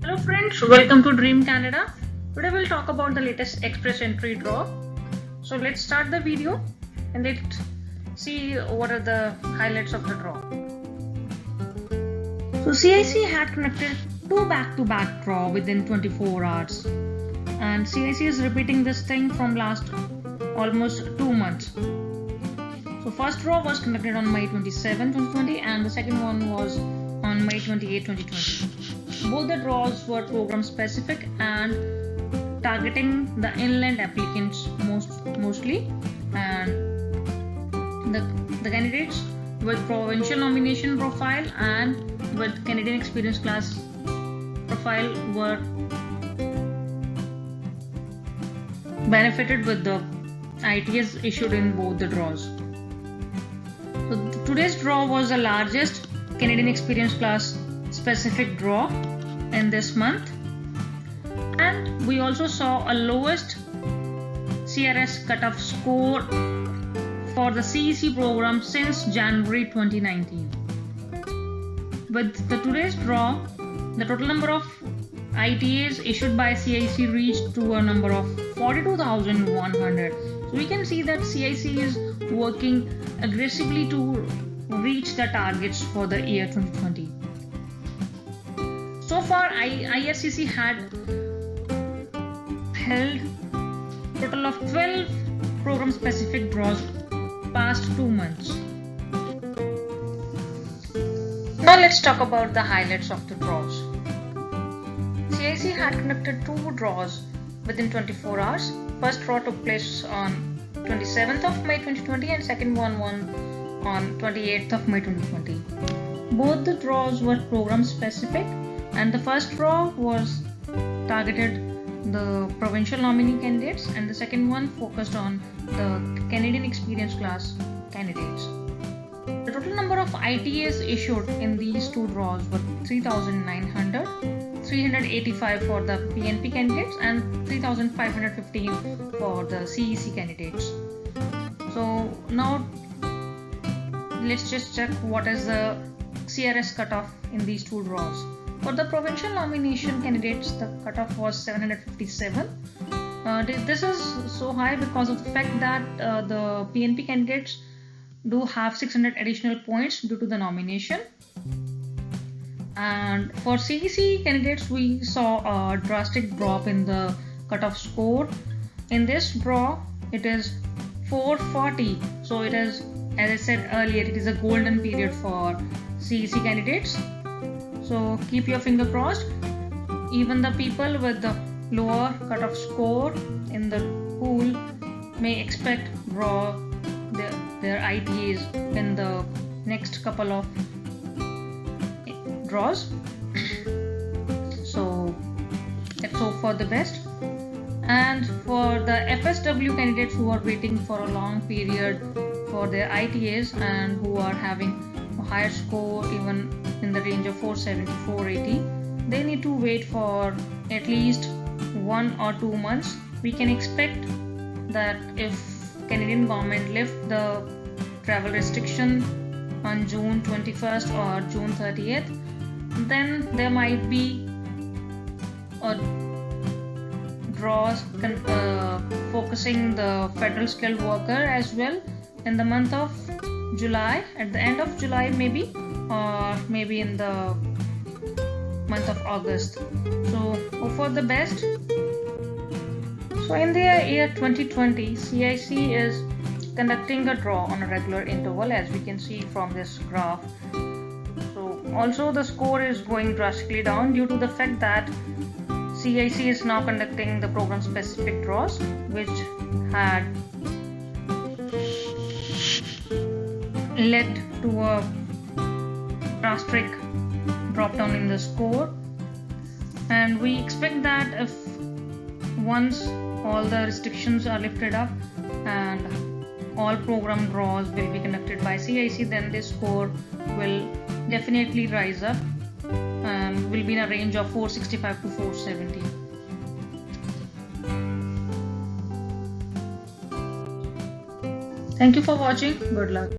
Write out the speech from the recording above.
Hello friends, welcome to Dream Canada. Today we'll talk about the latest express entry draw. So let's start the video and let's see what are the highlights of the draw. So CIC had conducted two back-to-back draw within 24 hours, and CIC is repeating this thing from last almost 2 months. So first draw was conducted on May 27, 2020 and the second one was on May 28, 2020. Both the draws were program specific and targeting the inland applicants mostly, and the candidates with provincial nomination profile and with Canadian experience class profile were benefited with the ITS issued in both the draws. So today's draw was the largest Canadian experience class specific draw in this month, and we also saw a lowest CRS cutoff score for the CEC program since January 2019. With today's draw, the total number of ITAs issued by CIC reached to a number of 42,100. So we can see that CIC is working aggressively to reach the targets for the year 2020. So far, IRCC had held a total of 12 program-specific draws past 2 months. Now let's talk about the highlights of the draws. CIC had conducted two draws within 24 hours. First draw took place on 27th of May 2020 and second one on 28th of May 2020. Both the draws were program-specific, and the first draw was targeted the provincial nominee candidates and the second one focused on the Canadian experience class candidates. The total number of ITAs issued in these two draws were 3,900, 385 for the PNP candidates and 3,515 for the CEC candidates. So now let's just check what is the CRS cutoff in these two draws. For the provincial nomination candidates, the cutoff was 757. This is so high because of the fact that the PNP candidates do have 600 additional points due to the nomination. And for CEC candidates, we saw a drastic drop in the cutoff score. In this draw, it is 440. So it is, as I said earlier, it is a golden period for CEC candidates. So keep your finger crossed. Even the people with the lower cutoff score in the pool may expect draw their ITAs in the next couple of draws. So let's hope for the best. And for the FSW candidates who are waiting for a long period for their ITAs and who are having a higher score even in the range of 470 to 480, they need to wait for at least 1 or 2 months. We can expect that if Canadian government lift the travel restriction on June 21st or June 30th, then there might be a draws focusing the federal skilled worker as well in the month of July, at the end of July maybe, or maybe in the month of August. So hope for the best. So in the year 2020, CIC is conducting a draw on a regular interval, as we can see from this graph. So also the score is going drastically down due to the fact that CIC is now conducting the program specific draws, which had led to a drastic drop down in the score. And we expect that if once all the restrictions are lifted up and all program draws will be conducted by CIC, then this score will definitely rise up and will be in a range of 465 to 470. Thank you for watching. Good luck.